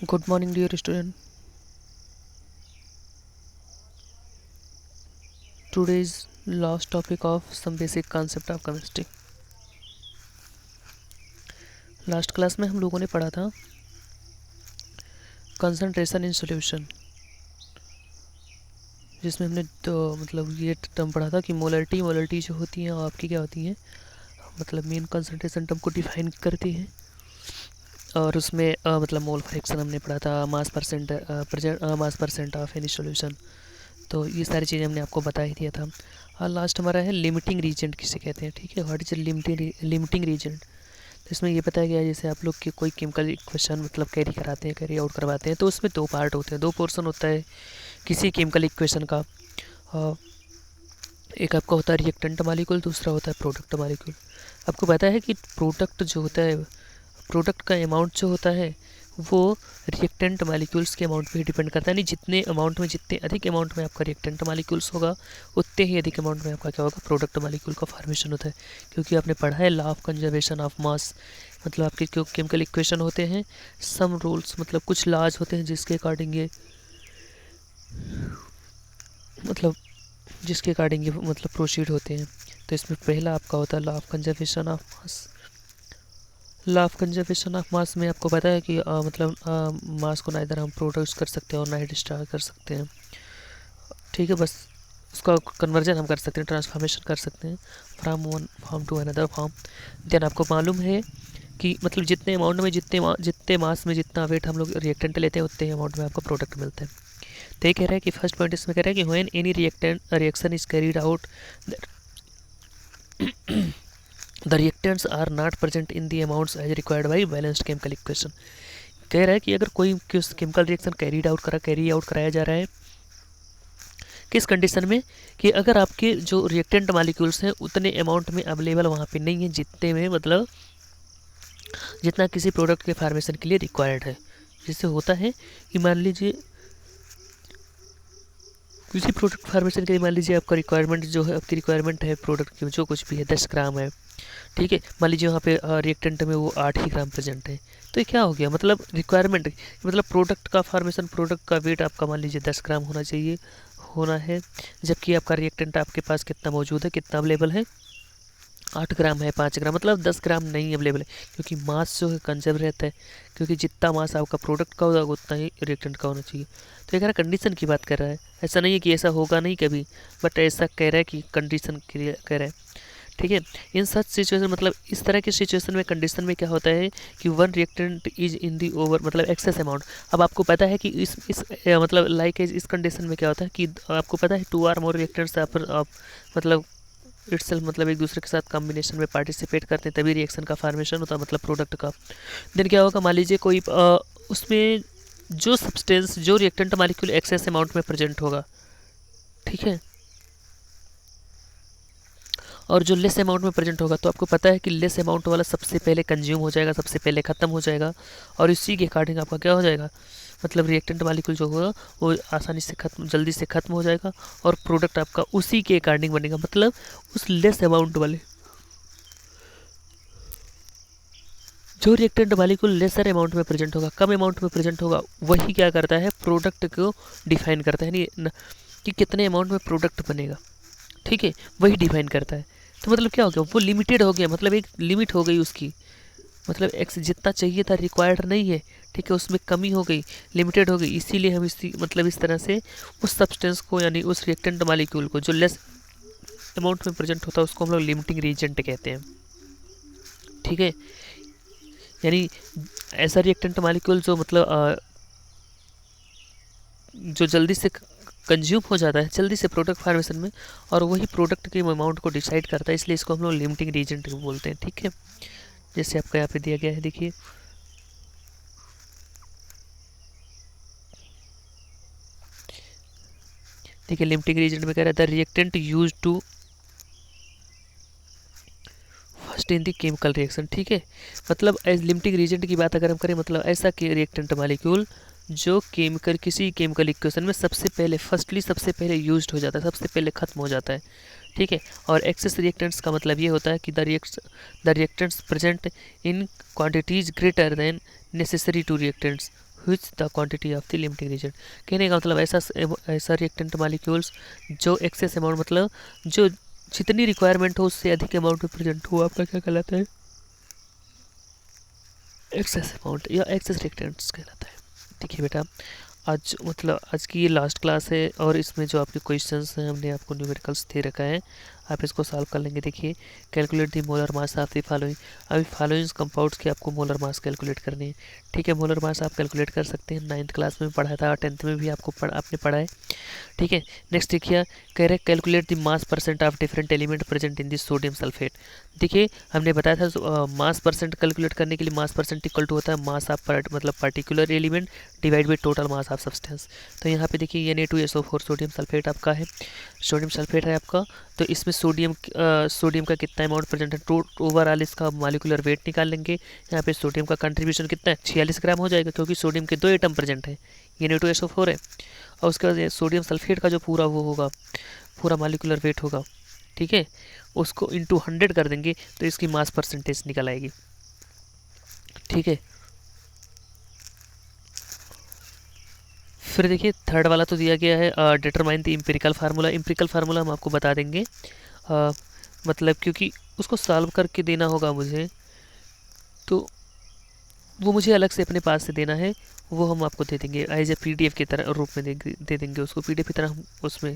Good morning, dear student. Today's last topic of some basic concept of chemistry. Last class में हम लोगों ने पढ़ा था कंसंट्रेशन इन सॉल्यूशन, जिसमें हमने तो मतलब ये टर्म पढ़ा था कि मोलरिटी जो होती हैं वो आपकी क्या होती हैं, मतलब मेन कंसंट्रेशन टर्म को डिफाइन करती हैं। और उसमें मतलब मोल फ्रैक्शन हमने पढ़ा था, मास परसेंट ऑफ एनी सॉल्यूशन। तो ये सारी चीज़ें हमने आपको बता ही दिया था। और लास्ट हमारा है लिमिटिंग रीजेंट किसे कहते हैं। ठीक है, व्हाट इज लिमिटिंग रीजेंट। तो इसमें ये बताया गया है जैसे आप लोग की कोई केमिकल इक्वेशन मतलब कैरी आउट करवाते हैं तो उसमें दो पार्ट होते हैं, दो पोर्शन होता है किसी केमिकल इक्वेशन का। अ, एक आपका होता है रिएक्टेंट मालिक्यूल, दूसरा होता है प्रोडक्ट मालिक्यूल। आपको पता है कि प्रोडक्ट जो होता है, प्रोडक्ट का अमाउंट जो होता है वो रिएक्टेंट मालिक्यूल्स के अमाउंट पे ही डिपेंड करता है। नहीं, जितने अधिक अमाउंट में आपका रिएक्टेंट मालिक्यूल्स होगा उतने ही अधिक अमाउंट में आपका क्या होगा, प्रोडक्ट मालिक्यूल का फॉर्मेशन होता है। क्योंकि आपने पढ़ा है law of conservation of mass, मतलब आपके जो केमिकल इक्वेशन होते हैं सम रूल्स, मतलब कुछ लॉज होते हैं जिसके अकॉर्डिंग ये मतलब प्रोसीड होते हैं। तो इसमें पहला आपका होता है law of conservation of mass. Law of conservation of mass में आपको पता है कि मास को ना इधर हम प्रोड्यूस कर सकते हैं और ना ही डिस्ट्रॉय कर सकते हैं। ठीक है, बस उसका कन्वर्जन हम कर सकते हैं, ट्रांसफॉर्मेशन कर सकते हैं from one form to another form. Then आपको मालूम है कि मतलब जितने अमाउंट में जितने मास में जितना वेट हम लोग रिएक्टेंट लेते हैं उतने अमाउंट में आपका प्रोडक्ट मिलता है। तो ये कह रहा है कि फर्स्ट पॉइंट इसमें कह रहा है कि when any reaction is carried out the reactants are not present in the amounts as required by balanced chemical equation. कह रहा है कि अगर कोई केमिकल रिएक्शन कैरी आउट कराया जा रहा है किस कंडीशन में, कि अगर आपके जो रिएक्टेंट मालिक्यूल्स हैं उतने अमाउंट में अवेलेबल वहाँ पे नहीं है जितने में मतलब जितना किसी प्रोडक्ट के फार्मेशन के लिए रिक्वायर्ड है। जिससे होता है कि मान लीजिए किसी प्रोडक्ट फार्मेशन के लिए मान लीजिए आपका रिक्वायरमेंट जो है, आपकी रिक्वायरमेंट है प्रोडक्ट की जो कुछ भी है 10 ग्राम है। ठीक है, मान लीजिए वहाँ पे रिएक्टेंट में वो 8 ही ग्राम प्रेजेंट है। तो ये क्या हो गया, मतलब रिक्वायरमेंट मतलब प्रोडक्ट का फार्मेशन, प्रोडक्ट का वेट आपका मान लीजिए 10 ग्राम होना है, जबकि आपका रिएक्टेंट आपके पास कितना मौजूद है, कितना अवेलेबल है, 8 ग्राम है, 5 ग्राम, मतलब 10 ग्राम नहीं अवेलेबल है। क्योंकि मास जो है कंजर्व रहता है, क्योंकि जितना मास आपका प्रोडक्ट का होगा उतना ही रिएक्टेंट का होना चाहिए। तो ये कह रहा है कंडीशन की बात कर रहा है, ऐसा नहीं है कि ऐसा होगा नहीं कभी, बट ऐसा कह रहा है कि कंडीशन के लिए कह रहा है। ठीक है, इन सच सिचुएशन मतलब इस तरह की सिचुएशन में कंडीशन में क्या होता है कि one reactant is in the over मतलब एक्सेस अमाउंट। अब आपको पता है कि इस मतलब लाइक इस कंडीशन में क्या होता है कि आपको पता है 2 or more रिएक्टेंट्स मतलब इट्सल्फ मतलब एक दूसरे के साथ कॉम्बिनेशन में पार्टिसिपेट करते हैं तभी रिएक्शन का फार्मेशन होता है, मतलब प्रोडक्ट का। देन क्या होगा, मान लीजिए कोई उसमें जो सब्सटेंस जो रिएक्टेंट मालिक्यूल एक्सेस अमाउंट में प्रेजेंट होगा, ठीक है, और जो लेस अमाउंट में प्रेजेंट होगा, तो आपको पता है कि लेस अमाउंट वाला सबसे पहले कंज्यूम हो जाएगा, सबसे पहले ख़त्म हो जाएगा, और इसी के अकॉर्डिंग आपका क्या हो जाएगा, मतलब रिएक्टेंट मालिक्यूल जो होगा वो आसानी से जल्दी से ख़त्म हो जाएगा और प्रोडक्ट आपका उसी के अकॉर्डिंग बनेगा। मतलब उस लेस अमाउंट वाले जो रिएक्टेंट मालिक्यूल लेसर अमाउंट में प्रेजेंट होगा, कम अमाउंट में प्रेजेंट होगा, वही क्या करता है, प्रोडक्ट को डिफाइन करता है, नहीं कि कितने अमाउंट में प्रोडक्ट बनेगा। ठीक है, वही डिफाइन करता है। तो मतलब क्या हो गया, वो लिमिटेड हो गया, मतलब एक लिमिट हो गई उसकी, मतलब एक्स जितना चाहिए था रिक्वायर्ड नहीं है। ठीक है, उसमें कमी हो गई, लिमिटेड हो गई, इसीलिए हम इस तरह से उस सब्सटेंस को यानी उस रिएक्टेंट मालिक्यूल को जो लेस अमाउंट में प्रेजेंट होता है उसको हम लोग लिमिटिंग रीजेंट कहते हैं। ठीक है, यानी ऐसा रिएक्टेंट मालिक्यूल जो जो जल्दी से कंज्यूम हो जाता है जल्दी से प्रोडक्ट फार्मेशन में, और वही प्रोडक्ट के अमाउंट को डिसाइड करता है, इसलिए इसको हम लोग लिमिटिंग रीजेंट बोलते हैं। ठीक है, जैसे आपका यहाँ पे दिया गया है, देखिए लिमिटिंग रीजेंट में कह रहा है the reactant use to first in the chemical reaction. ठीक है, मतलब एज लिमिटिंग रीजेंट की बात अगर हम करें, मतलब ऐसा कि रिएक्टेंट मालिक्यूल जो किसी केमिकल इक्वेशन में सबसे पहले यूज्ड हो जाता है, सबसे पहले खत्म हो जाता है। ठीक है, और एक्सेस रिएक्टेंट्स का मतलब ये होता है कि the reactants present in quantities greater than necessary to reactants which the quantity of the limiting reason. कहने का मतलब ऐसा रिएक्टेंट मॉलिक्यूल्स जो एक्सेस अमाउंट मतलब जो जितनी रिक्वायरमेंट हो उससे अधिक अमाउंट में प्रेजेंट हो, आपका क्या कहलाता है? एक्सेस अमाउंट या एक्सेस रिएक्टेंट्स कहलाता है। देखिए बेटा, आज की ये लास्ट क्लास है और इसमें जो आपके क्वेश्चंस हैं हमने आपको न्यूमेरिकल्स दे रखा है, आप इसको सॉल्व कर लेंगे। देखिए, calculate the molar mass of the following. अभी फॉलोइंग कंपाउंड्स की आपको मोलर मास कैलकुलेट करनी है। ठीक है, मोलर मास आप कैलकुलेट कर सकते हैं, 9th क्लास में पढ़ा था, 10th में भी आपने पढ़ा है। ठीक है, नेक्स्ट देखिए, कह रहे calculate the mass percent of different element present in this sodium sulphate. देखिए, हमने बताया था मास परसेंट कैलकुलेट करने के लिए मास परसेंट इक्वल टू होता है मास ऑफ मतलब particular element divide by total mass of substance. तो यहाँ पे देखिए Na2SO4 सोडियम सल्फेट आपका है, सोडियम सल्फेट है आपका। तो इसमें सोडियम का कितना अमाउंट प्रेजेंट है, ओवरऑल इसका मॉलिक्यूलर वेट निकाल लेंगे। यहाँ पे सोडियम का कंट्रीब्यूशन कितना है, 46 ग्राम हो जाएगा, क्योंकि सोडियम के 2 एटम प्रेजेंट है, Na2SO4 है। और उसके बाद सोडियम सल्फेट का जो पूरा वो होगा, पूरा मॉलिक्यूलर वेट होगा, ठीक है, उसको इंटू 100 कर देंगे तो इसकी मास परसेंटेज निकल आएगी। ठीक है, फिर देखिए थर्ड वाला तो दिया गया है, determine the empirical formula. Empirical formula हम आपको बता देंगे, मतलब क्योंकि उसको सॉल्व करके देना होगा मुझे, तो वो मुझे अलग से अपने पास से देना है, वो हम आपको दे देंगे एज ए PDF की तरह रूप में दे देंगे उसको, PDF की तरह हम उसमें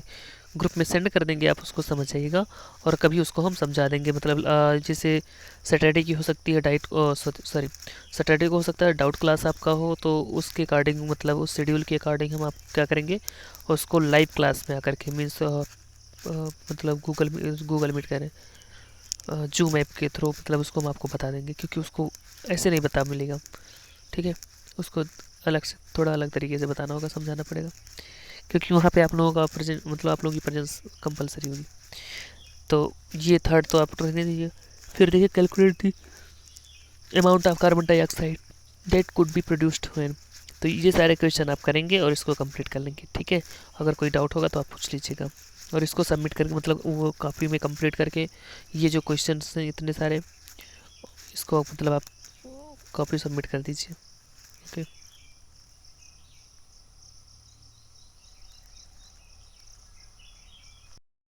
ग्रुप में सेंड कर देंगे, आप उसको समझ जाइएगा। और कभी उसको हम समझा देंगे, मतलब जैसे सैटरडे की हो सकती है सैटरडे को हो सकता है डाउट क्लास आपका हो, तो उसके अकॉर्डिंग मतलब उस शेड्यूल के अकॉर्डिंग हम आप क्या करेंगे, उसको लाइव क्लास में आकर के मीन्स मतलब गूगल मीट करें, जूम ऐप के थ्रू, मतलब उसको हम आपको बता देंगे, क्योंकि उसको ऐसे नहीं बता मिलेगा। ठीक है, उसको अलग से थोड़ा अलग तरीके से बताना होगा, समझाना पड़ेगा, क्योंकि वहाँ पे आप लोगों का प्रेजेंट मतलब आप लोगों की प्रेजेंस कंपलसरी होगी। तो ये थर्ड तो आप रहने दीजिए। फिर देखिए, calculate the amount of carbon dioxide that could be produced when. तो ये सारे क्वेश्चन आप करेंगे और इसको कंप्लीट कर लेंगे। ठीक है, अगर कोई डाउट होगा तो आप पूछ लीजिएगा, और इसको सबमिट करके मतलब वो कॉपी में कंप्लीट करके ये जो क्वेश्चन हैं इतने सारे, इसको मतलब आप कॉपी सबमिट कर दीजिए।